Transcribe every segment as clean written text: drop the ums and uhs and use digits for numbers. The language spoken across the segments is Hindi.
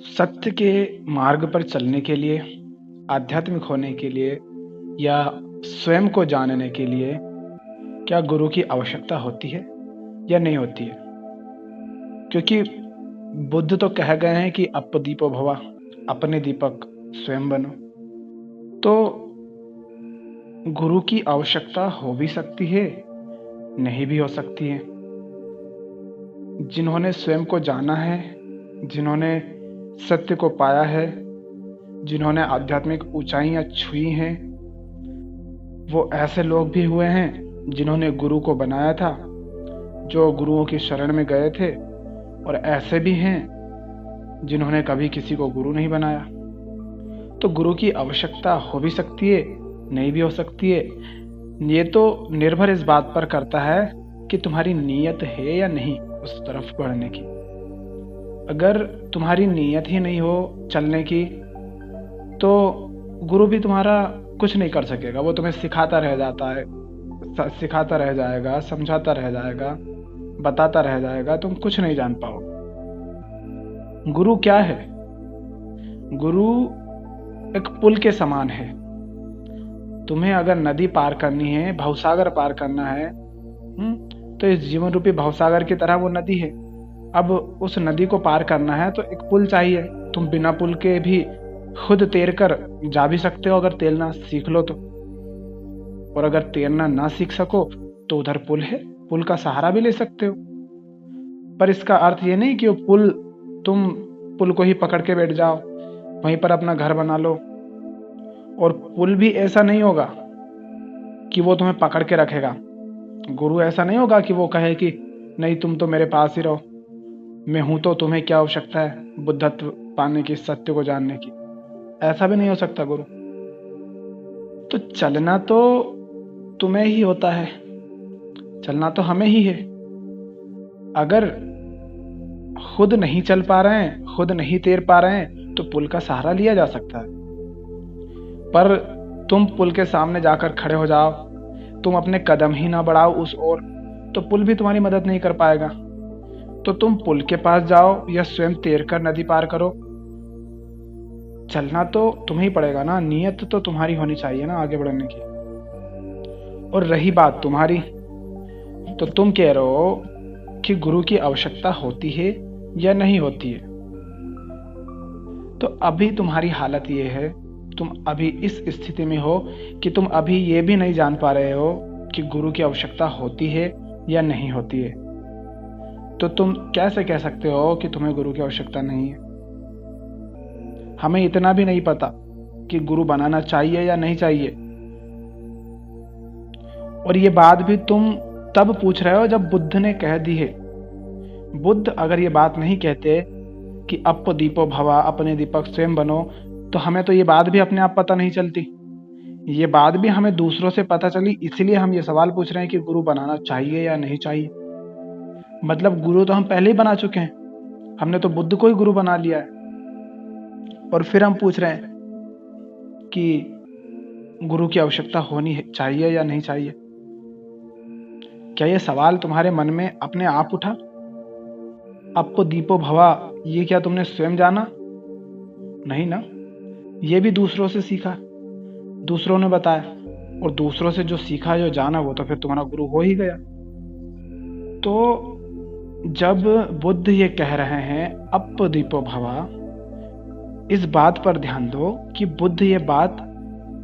सत्य के मार्ग पर चलने के लिए, आध्यात्मिक होने के लिए या स्वयं को जानने के लिए क्या गुरु की आवश्यकता होती है या नहीं होती है? क्योंकि बुद्ध तो कह गए हैं कि अप्पदीपो भवा, अपने दीपक स्वयं बनो। तो गुरु की आवश्यकता हो भी सकती है, नहीं भी हो सकती है। जिन्होंने स्वयं को जाना है, जिन्होंने सत्य को पाया है, जिन्होंने आध्यात्मिक ऊंचाइयां छुई हैं, वो ऐसे लोग भी हुए हैं जिन्होंने गुरु को बनाया था, जो गुरुओं की शरण में गए थे, और ऐसे भी हैं जिन्होंने कभी किसी को गुरु नहीं बनाया। तो गुरु की आवश्यकता हो भी सकती है, नहीं भी हो सकती है। ये तो निर्भर इस बात पर करता है कि तुम्हारी नीयत है या नहीं उस तरफ बढ़ने की। अगर तुम्हारी नीयत ही नहीं हो चलने की, तो गुरु भी तुम्हारा कुछ नहीं कर सकेगा। वो तुम्हें सिखाता रह जाता है, सिखाता रह जाएगा, समझाता रह जाएगा, बताता रह जाएगा, तुम कुछ नहीं जान पाओ। गुरु क्या है? गुरु एक पुल के समान है। तुम्हें अगर नदी पार करनी है, भवसागर पार करना है, तो इस जीवन रूपी भवसागर की तरह वो नदी है। अब उस नदी को पार करना है तो एक पुल चाहिए। तुम बिना पुल के भी खुद तैर कर जा भी सकते हो, अगर तैरना सीख लो तो। और अगर तैरना ना सीख सको तो उधर पुल है, पुल का सहारा भी ले सकते हो। पर इसका अर्थ ये नहीं कि वो पुल, तुम पुल को ही पकड़ के बैठ जाओ, वहीं पर अपना घर बना लो। और पुल भी ऐसा नहीं होगा कि वो तुम्हें पकड़ के रखेगा। गुरु ऐसा नहीं होगा कि वो कहे कि नहीं, तुम तो मेरे पास ही रहो, मैं हूं तो तुम्हें क्या आवश्यकता है बुद्धत्व पाने की, सत्य को जानने की। ऐसा भी नहीं हो सकता गुरु। तो चलना तो तुम्हें ही होता है, चलना तो हमें ही है। अगर खुद नहीं चल पा रहे हैं, खुद नहीं तैर पा रहे हैं, तो पुल का सहारा लिया जा सकता है। पर तुम पुल के सामने जाकर खड़े हो जाओ, तुम अपने कदम ही ना बढ़ाओ उस ओर, तो पुल भी तुम्हारी मदद नहीं कर पाएगा। तो तुम पुल के पास जाओ या स्वयं तैरकर नदी पार करो। चलना तो तुम्हें ही पड़ेगा ना, नियत तो तुम्हारी होनी चाहिए ना आगे बढ़ने की। और रही बात तुम्हारी, तो तुम कह रहे हो कि गुरु की आवश्यकता होती है या नहीं होती है। तो अभी तुम्हारी हालत ये है, तुम अभी इस स्थिति में हो कि तुम अभी ये भी नहीं जान पा रहे हो कि गुरु की आवश्यकता होती है या नहीं होती है। तो तुम कैसे कह सकते हो कि तुम्हें गुरु की आवश्यकता नहीं है? हमें इतना भी नहीं पता कि गुरु बनाना चाहिए या नहीं चाहिए। और ये बात भी तुम तब पूछ रहे हो जब बुद्ध ने कह दी है। बुद्ध अगर ये बात नहीं कहते कि अप्प दीपो भवा, अपने दीपक स्वयं बनो, तो हमें तो ये बात भी अपने आप पता नहीं चलती। ये बात भी हमें दूसरों से पता चली, इसलिए हम ये सवाल पूछ रहे हैं कि गुरु बनाना चाहिए या नहीं चाहिए। मतलब गुरु तो हम पहले ही बना चुके हैं, हमने तो बुद्ध को ही गुरु बना लिया है। और फिर हम पूछ रहे हैं कि गुरु की आवश्यकता होनी चाहिए या नहीं चाहिए। क्या ये सवाल तुम्हारे मन में अपने आप उठा? अप्प दीपो भवा, ये क्या तुमने स्वयं जाना? नहीं ना, ये भी दूसरों से सीखा, दूसरों ने बताया। और दूसरों से जो सीखा, जो जाना, वो तो फिर तुम्हारा गुरु हो ही गया। तो जब बुद्ध ये कह रहे हैं अप्प दीपो भवा, इस बात पर ध्यान दो कि बुद्ध ये बात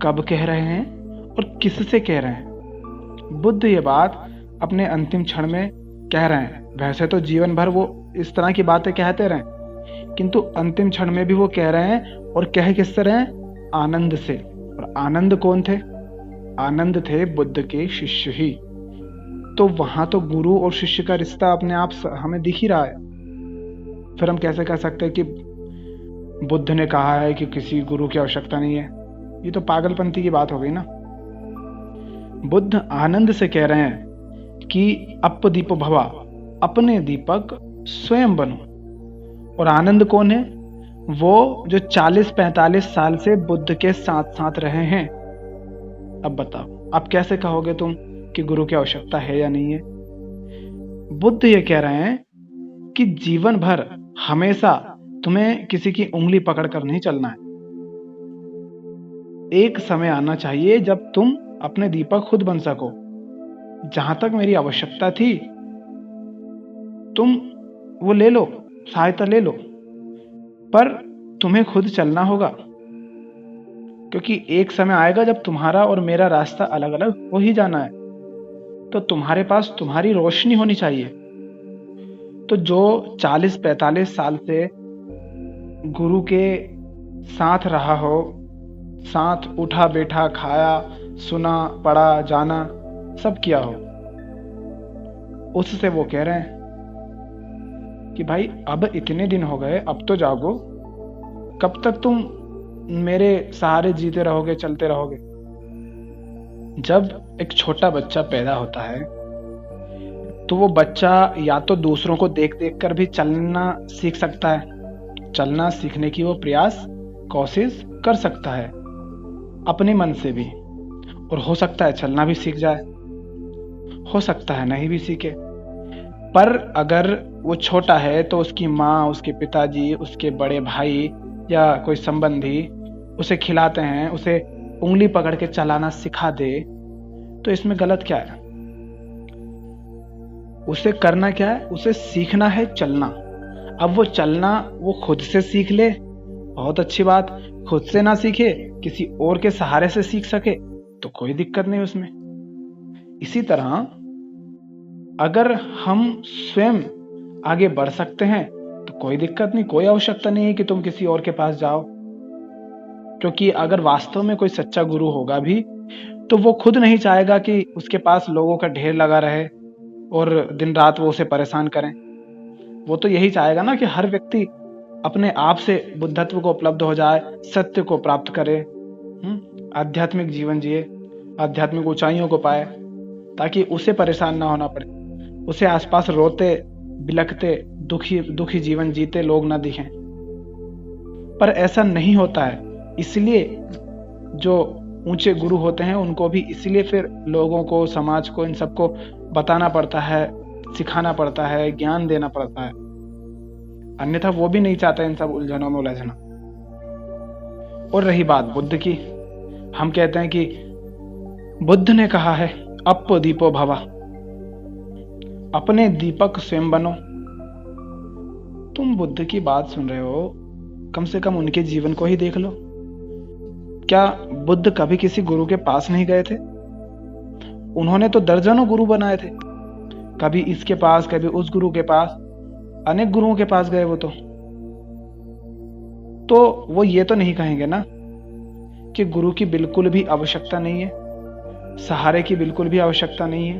कब कह रहे हैं और किससे कह रहे हैं। बुद्ध ये बात अपने अंतिम क्षण में कह रहे हैं। वैसे तो जीवन भर वो इस तरह की बातें कहते रहे, किंतु अंतिम क्षण में भी वो कह रहे हैं। और कह किससे रहे हैं? आनंद से। और आनंद कौन थे? आनंद थे बुद्ध के शिष्य ही। तो वहां तो गुरु और शिष्य का रिश्ता अपने आप हमें दिख ही रहा है। फिर हम कैसे कह सकते हैं कि बुद्ध ने कहा है कि किसी गुरु की आवश्यकता नहीं है? ये तो पागलपंती की बात हो गई ना। बुद्ध आनंद से कह रहे हैं कि अप्प दीपो भवा, अपने दीपक स्वयं बनो। और आनंद कौन है? वो जो 40-45 साल से बुद्ध के साथ साथ रहे हैं। अब बताओ, अब कैसे कहोगे तुम कि गुरु की आवश्यकता है या नहीं है? बुद्ध ये कह रहे हैं कि जीवन भर हमेशा तुम्हें किसी की उंगली पकड़कर नहीं चलना है। एक समय आना चाहिए जब तुम अपने दीपक खुद बन सको। जहां तक मेरी आवश्यकता थी, तुम वो ले लो, सहायता ले लो, पर तुम्हें खुद चलना होगा, क्योंकि एक समय आएगा जब तुम्हारा और मेरा रास्ता अलग अलग हो ही जाना है। तो तुम्हारे पास तुम्हारी रोशनी होनी चाहिए। तो जो 40-45 साल से गुरु के साथ रहा हो, साथ उठा बैठा, खाया, सुना, पढ़ा, जाना, सब किया हो, उससे वो कह रहे हैं कि भाई अब इतने दिन हो गए, अब तो जागो। कब तक तुम मेरे सहारे जीते रहोगे, चलते रहोगे? जब एक छोटा बच्चा पैदा होता है तो वो बच्चा या तो दूसरों को देख देख कर भी चलना सीख सकता है। चलना सीखने की वो प्रयास, कोशिश कर सकता है अपने मन से भी, और हो सकता है चलना भी सीख जाए, हो सकता है नहीं भी सीखे। पर अगर वो छोटा है तो उसकी माँ, उसके पिताजी, उसके बड़े भाई या कोई संबंधी उसे खिलाते हैं, उसे उंगली पकड़ के चलाना सिखा दे, तो इसमें गलत क्या है? उसे करना क्या है? उसे सीखना है चलना। अब वो चलना वो खुद से सीख ले, बहुत अच्छी बात। खुद से ना सीखे, किसी और के सहारे से सीख सके तो कोई दिक्कत नहीं उसमें। इसी तरह अगर हम स्वयं आगे बढ़ सकते हैं तो कोई दिक्कत नहीं, कोई आवश्यकता नहीं है कि तुम किसी और के पास जाओ। क्योंकि अगर वास्तव में कोई सच्चा गुरु होगा भी तो वो खुद नहीं चाहेगा कि उसके पास लोगों का ढेर लगा रहे और दिन रात वो उसे परेशान करें। वो तो यही चाहेगा ना कि हर व्यक्ति अपने आप से बुद्धत्व को उपलब्ध हो जाए, सत्य को प्राप्त करे, आध्यात्मिक जीवन जिए, आध्यात्मिक ऊंचाइयों को पाए, ताकि उसे परेशान ना होना पड़े, उसे आसपास रोते बिलखते दुखी जीवन जीते लोग ना दिखें। पर ऐसा नहीं होता है। इसलिए जो ऊंचे गुरु होते हैं उनको भी इसलिए फिर लोगों को, समाज को, इन सबको बताना पड़ता है, सिखाना पड़ता है, ज्ञान देना पड़ता है। अन्यथा वो भी नहीं चाहता इन सब उलझनों में उलझना। और रही बात बुद्ध की, हम कहते हैं कि बुद्ध ने कहा है अप्पो दीपो भवा, अपने दीपक स्वयं बनो। तुम बुद्ध की बात सुन रहे हो, कम से कम उनके जीवन को ही देख लो। क्या बुद्ध कभी किसी गुरु के पास नहीं गए थे? उन्होंने तो दर्जनों गुरु बनाए थे, कभी इसके पास, कभी उस गुरु के पास, अनेक गुरुओं के पास गए वो तो वो ये तो नहीं कहेंगे ना कि गुरु की बिल्कुल भी आवश्यकता नहीं है, सहारे की बिल्कुल भी आवश्यकता नहीं है।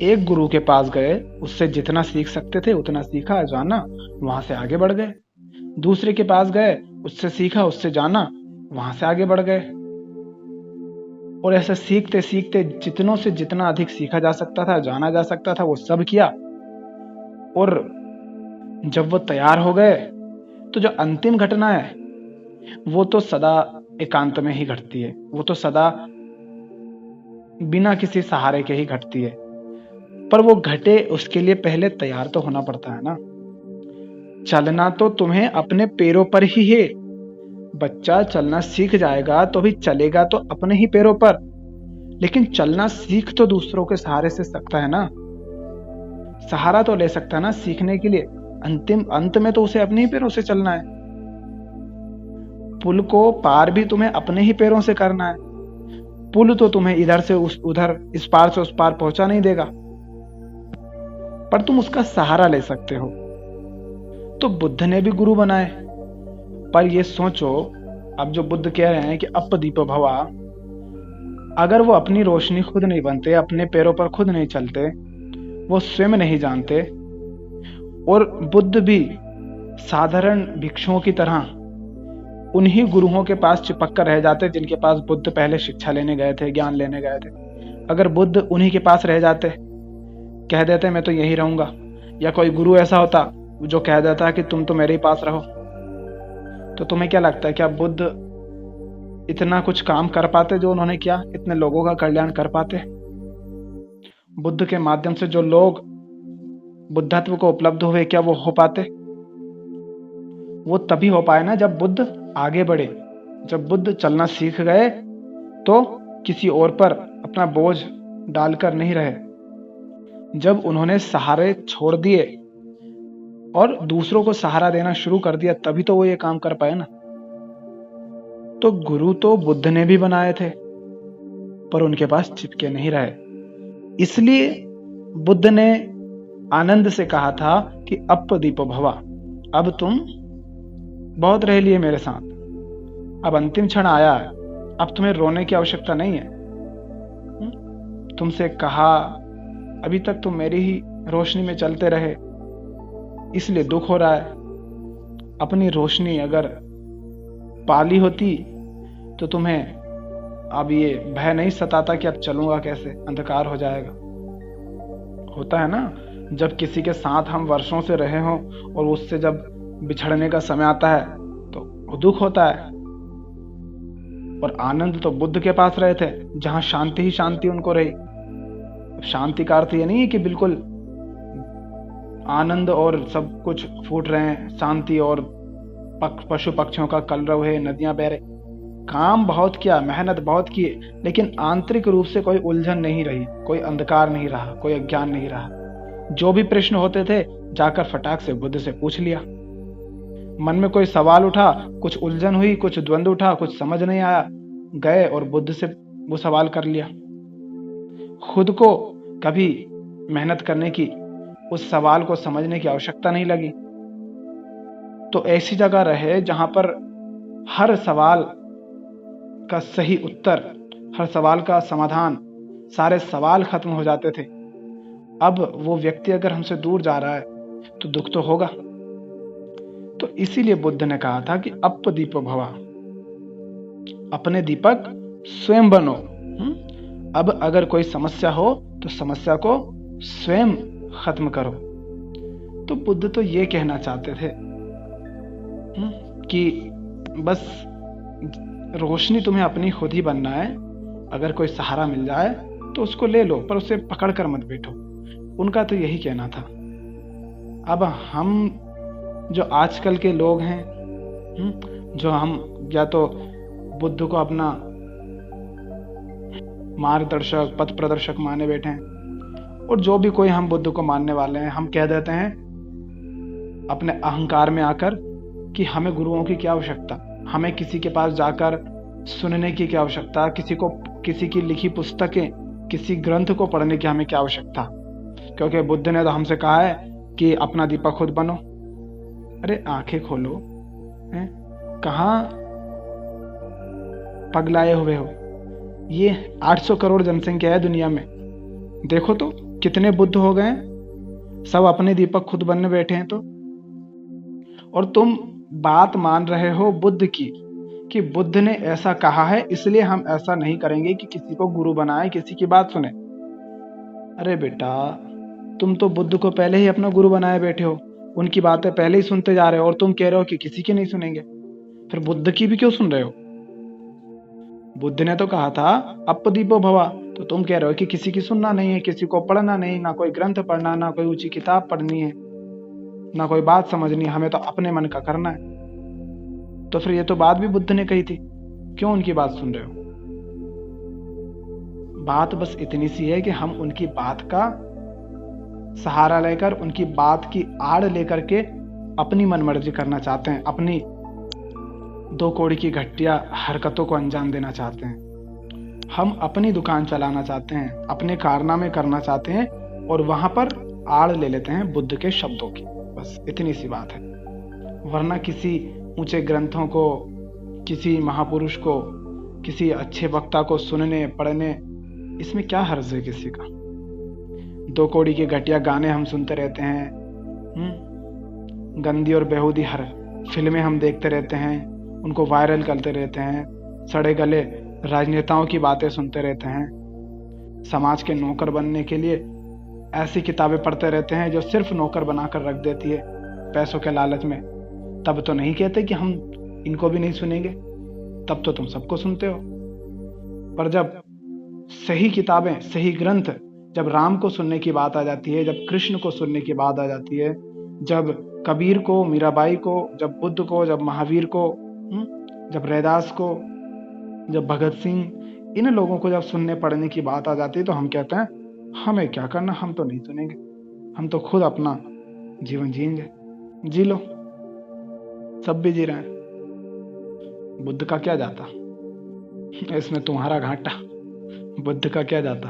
एक गुरु के पास गए, उससे जितना सीख सकते थे उतना सीखा, जाना, वहां से आगे बढ़ गए। दूसरे के पास गए, उससे सीखा, उससे जाना, वहां से आगे बढ़ गए। और ऐसे सीखते सीखते जितनों से जितना अधिक सीखा जा सकता था, जाना जा सकता था, वो सब किया। और जब वो तैयार हो गए तो जो अंतिम घटना है वो तो सदा एकांत में ही घटती है, वो तो सदा बिना किसी सहारे के ही घटती है। पर वो घटे उसके लिए पहले तैयार तो होना पड़ता है ना। चलना तो तुम्हें अपने पैरों पर ही है। बच्चा चलना सीख जाएगा तो भी चलेगा तो अपने ही पैरों पर, लेकिन चलना सीख तो दूसरों के सहारे से सकता है ना। सहारा तो ले सकता है ना सीखने के लिए। अंत में तो उसे अपने ही पैरों से चलना है। पुल को पार भी तुम्हें अपने ही पैरों से करना है। पुल तो तुम्हें इधर से उधर, इस पार से उस पार पहुंचा नहीं देगा, पर तुम उसका सहारा ले सकते हो। तो बुद्ध ने भी गुरु बनाए। पर ये सोचो, अब जो बुद्ध कह रहे हैं कि अप दीप भवा, अगर वो अपनी रोशनी खुद नहीं बनते, अपने पैरों पर खुद नहीं चलते, वो स्वयं नहीं जानते, और बुद्ध भी साधारण भिक्षुओं की तरह उन्हीं गुरुओं के पास चिपक कर रह जाते जिनके पास बुद्ध पहले शिक्षा लेने गए थे, ज्ञान लेने गए थे। अगर बुद्ध उन्हीं के पास रह जाते, कह देते मैं तो यहीं रहूंगा, या कोई गुरु ऐसा होता जो कह देता कि तुम तो मेरे ही पास रहो, तो तुम्हें क्या लगता है क्या बुद्ध इतना कुछ काम कर पाते जो उन्होंने किया? इतने लोगों का कल्याण कर पाते? बुद्ध के माध्यम से जो लोग बुद्धत्व को उपलब्ध हुए, क्या वो हो पाते? वो तभी हो पाए ना जब बुद्ध आगे बढ़े, जब बुद्ध चलना सीख गए तो किसी और पर अपना बोझ डालकर नहीं रहे, जब उन्होंने सहारे छोड़ दिए और दूसरों को सहारा देना शुरू कर दिया, तभी तो वो ये काम कर पाए ना। तो गुरु तो बुद्ध ने भी बनाए थे, पर उनके पास चिपके नहीं रहे। इसलिए बुद्ध ने आनंद से कहा था कि अपदीपो भवा, अब तुम बहुत रह लिए मेरे साथ, अब अंतिम क्षण आया है, अब तुम्हें रोने की आवश्यकता नहीं है। तुमसे कहा, अभी तक तुम मेरी ही रोशनी में चलते रहे, इसलिए दुख हो रहा है। अपनी रोशनी अगर पाली होती तो तुम्हें अब ये भय नहीं सताता कि अब चलूंगा कैसे, अंधकार हो जाएगा। होता है ना, जब किसी के साथ हम वर्षों से रहे हों और उससे जब बिछड़ने का समय आता है तो दुख होता है। और आनंद तो बुद्ध के पास रहे थे, जहां शांति ही शांति उनको रही। शांति का अर्थ ये नहीं है कि बिल्कुल आनंद और सब कुछ फूट रहे हैं, शांति और पशु पक्षियों का कलरव है, नदियां बह रही। काम बहुत किया, मेहनत बहुत की, लेकिन आंतरिक रूप से कोई उलझन नहीं रही, कोई अंधकार नहीं रहा, कोई अज्ञान नहीं रहा। जो भी प्रश्न होते थे जाकर फटाक से बुद्ध से पूछ लिया। मन में कोई सवाल उठा, कुछ उलझन हुई, कुछ द्वंद्व उठा, कुछ समझ नहीं आया, गए और बुद्ध से वो सवाल कर लिया। खुद को कभी मेहनत करने की, उस सवाल को समझने की आवश्यकता नहीं लगी। तो ऐसी जगह रहे जहां पर हर सवाल का सही उत्तर, हर सवाल का समाधान, सारे सवाल खत्म हो जाते थे। अब वो व्यक्ति अगर हमसे दूर जा रहा है तो दुख तो होगा। तो इसीलिए बुद्ध ने कहा था कि अपदीपो भवा, अपने दीपक स्वयं बनो। अब अगर कोई समस्या हो तो समस्या को स्वयं खत्म करो। तो बुद्ध तो ये कहना चाहते थे कि बस रोशनी तुम्हें अपनी खुद ही बनना है। अगर कोई सहारा मिल जाए तो उसको ले लो, पर उसे पकड़ कर मत बैठो। उनका तो यही कहना था। अब हम जो आजकल के लोग हैं, जो हम या तो बुद्ध को अपना मार्गदर्शक, पथ प्रदर्शक माने बैठे हैं, और जो भी कोई हम बुद्ध को मानने वाले हैं, हम कह देते हैं अपने अहंकार में आकर कि हमें गुरुओं की क्या आवश्यकता, हमें किसी के पास जाकर सुनने की क्या आवश्यकता, किसी की लिखी पुस्तकें, किसी ग्रंथ को पढ़ने की हमें क्या आवश्यकता, क्योंकि बुद्ध ने तो हमसे कहा है कि अपना दीपक खुद बनो। अरे आंखें खोलो, कहाँ पगलाए हुए हो? ये 800 करोड़ जनसंख्या है दुनिया में, देखो तो कितने बुद्ध हो गए, सब अपने दीपक खुद बनने बैठे हैं। तो और तुम बात मान रहे हो बुद्ध की कि बुद्ध ने ऐसा कहा है, इसलिए हम ऐसा नहीं करेंगे कि किसी को गुरु बनाए, किसी की बात सुने। अरे बेटा, तुम तो बुद्ध को पहले ही अपना गुरु बनाए बैठे हो, उनकी बातें पहले ही सुनते जा रहे हो, और तुम कह रहे हो कि किसी की नहीं सुनेंगे। फिर बुद्ध की भी क्यों सुन रहे हो? बुद्ध ने तो कहा था अपदीपो भवा, तो तुम कह रहे हो कि किसी की सुनना नहीं है, किसी को पढ़ना नहीं, ना कोई ग्रंथ पढ़ना, ना कोई ऊंची किताब पढ़नी है, ना कोई बात समझनी, हमें तो अपने मन का करना है। तो फिर ये तो बात भी बुद्ध ने कही थी, क्यों उनकी बात सुन रहे हो? बात बस इतनी सी है कि हम उनकी बात का सहारा लेकर, उनकी बात की आड़ लेकर के अपनी मनमर्जी करना चाहते हैं, अपनी दो कौड़ी की घटिया हरकतों को अंजाम देना चाहते हैं। हम अपनी दुकान चलाना चाहते हैं, अपने कारनामे करना चाहते हैं, और वहां पर आड़ ले लेते हैं बुद्ध के शब्दों की। बस इतनी सी बात है। वरना किसी ऊंचे ग्रंथों को, किसी महापुरुष को, किसी अच्छे वक्ता को सुनने पढ़ने, इसमें क्या हर्ज है किसी का? दो कौड़ी के घटिया गाने हम सुनते रहते हैं, गंदी और बेहूदी हर फिल्में हम देखते रहते हैं, उनको वायरल करते रहते हैं, सड़े गले राजनेताओं की बातें सुनते रहते हैं, समाज के नौकर बनने के लिए ऐसी किताबें पढ़ते रहते हैं जो सिर्फ नौकर बनाकर रख देती है पैसों के लालच में। तब तो नहीं कहते कि हम इनको भी नहीं सुनेंगे, तब तो तुम सबको सुनते हो। पर जब सही किताबें, सही ग्रंथ, जब राम को सुनने की बात आ जाती है, जब कृष्ण को सुनने की बात आ जाती है, जब कबीर को, मीराबाई को, जब बुद्ध को, जब महावीर को, जब रैदास को, जब भगत सिंह, इन लोगों को जब सुनने पढ़ने की बात आ जाती है तो हम कहते हैं हमें क्या करना, हम तो नहीं सुनेंगे, हम तो खुद अपना जीवन जिएंगे। जी लो, सब भी जी रहे हैं, बुद्ध का क्या जाता इसमें, तुम्हारा घाटा, बुद्ध का क्या जाता।